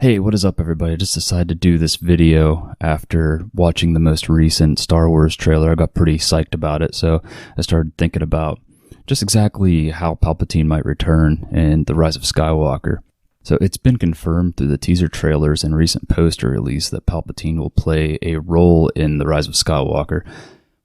Hey, what is up everybody? I just decided to do this video after watching the most recent Star Wars trailer. I got pretty psyched about it, so I started thinking about just exactly how Palpatine might return in the Rise of Skywalker. So it's been confirmed through the teaser trailers and recent poster release that Palpatine will play a role in the Rise of Skywalker.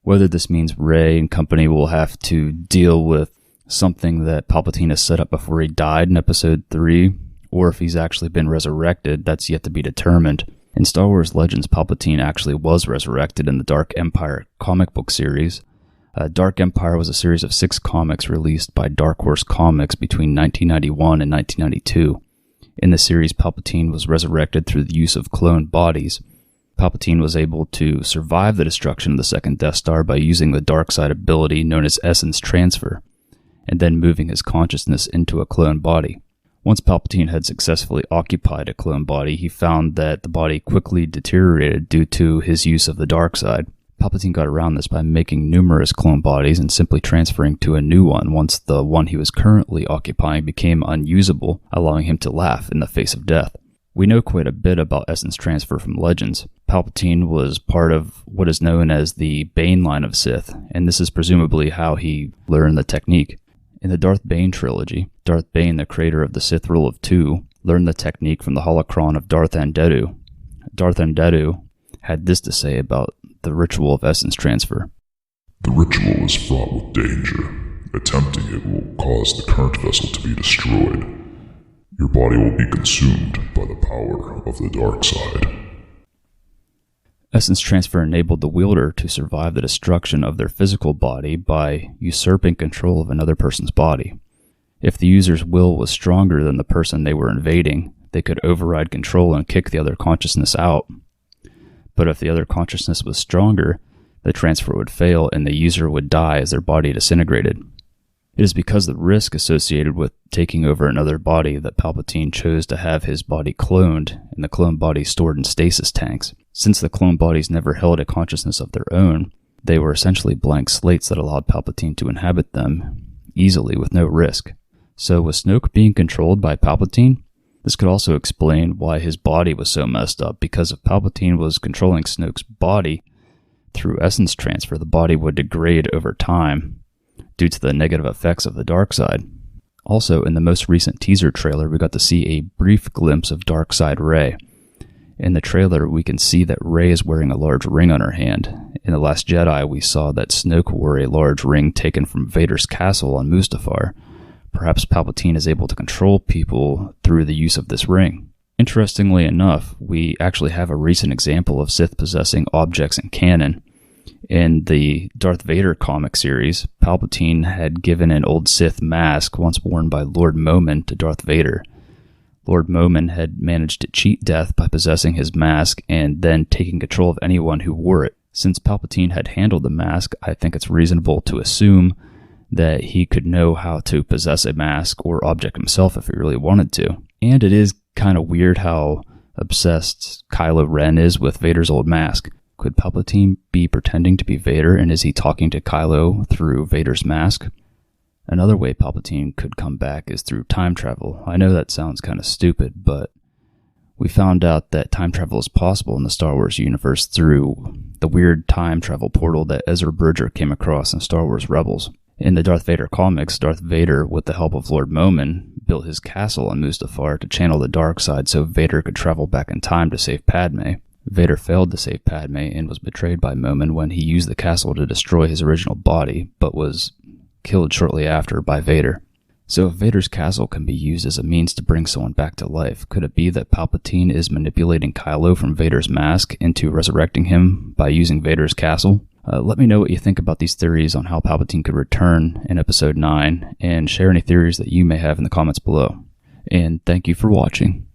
Whether this means Rey and company will have to deal with something that Palpatine has set up before he died in Episode 3, or if he's actually been resurrected, that's yet to be determined. In Star Wars Legends, Palpatine actually was resurrected in the Dark Empire comic book series. Dark Empire was a series of 6 comics released by Dark Horse Comics between 1991 and 1992. In the series, Palpatine was resurrected through the use of cloned bodies. Palpatine was able to survive the destruction of the second Death Star by using the dark side ability known as essence transfer, and then moving his consciousness into a clone body. Once Palpatine had successfully occupied a clone body, he found that the body quickly deteriorated due to his use of the dark side. Palpatine got around this by making numerous clone bodies and simply transferring to a new one once the one he was currently occupying became unusable, allowing him to laugh in the face of death. We know quite a bit about essence transfer from Legends. Palpatine was part of what is known as the Bane line of Sith, and this is presumably how he learned the technique. In the Darth Bane trilogy, Darth Bane, the creator of the Sith Rule of Two, learned the technique from the holocron of Darth Andedu. Darth Andedu had this to say about the ritual of essence transfer. The ritual is fraught with danger. Attempting it will cause the current vessel to be destroyed. Your body will be consumed by the power of the dark side. Essence transfer enabled the wielder to survive the destruction of their physical body by usurping control of another person's body. If the user's will was stronger than the person they were invading, they could override control and kick the other consciousness out. But if the other consciousness was stronger, the transfer would fail and the user would die as their body disintegrated. It is because of the risk associated with taking over another body that Palpatine chose to have his body cloned and the clone body stored in stasis tanks. Since the clone bodies never held a consciousness of their own, they were essentially blank slates that allowed Palpatine to inhabit them easily with no risk. So with Snoke being controlled by Palpatine, this could also explain why his body was so messed up, because if Palpatine was controlling Snoke's body through essence transfer, the body would degrade over time due to the negative effects of the dark side. Also, in the most recent teaser trailer, we got to see a brief glimpse of dark side Rey. In the trailer, we can see that Rey is wearing a large ring on her hand. In The Last Jedi, we saw that Snoke wore a large ring taken from Vader's castle on Mustafar. Perhaps Palpatine is able to control people through the use of this ring. Interestingly enough, we actually have a recent example of Sith possessing objects in canon. In the Darth Vader comic series, Palpatine had given an old Sith mask once worn by Lord Momin to Darth Vader. Lord Momin had managed to cheat death by possessing his mask and then taking control of anyone who wore it. Since Palpatine had handled the mask, I think it's reasonable to assume that he could know how to possess a mask or object himself if he really wanted to. And it is kind of weird how obsessed Kylo Ren is with Vader's old mask. Could Palpatine be pretending to be Vader, and is he talking to Kylo through Vader's mask? Another way Palpatine could come back is through time travel. I know that sounds kind of stupid, but we found out that time travel is possible in the Star Wars universe through the weird time travel portal that Ezra Bridger came across in Star Wars Rebels. In the Darth Vader comics, Darth Vader, with the help of Lord Momin, built his castle on Mustafar to channel the dark side so Vader could travel back in time to save Padme. Vader failed to save Padme and was betrayed by Momin when he used the castle to destroy his original body, but was killed shortly after by Vader. So if Vader's castle can be used as a means to bring someone back to life, could it be that Palpatine is manipulating Kylo from Vader's mask into resurrecting him by using Vader's castle? Let me know what you think about these theories on how Palpatine could return in Episode 9, and share any theories that you may have in the comments below. And thank you for watching.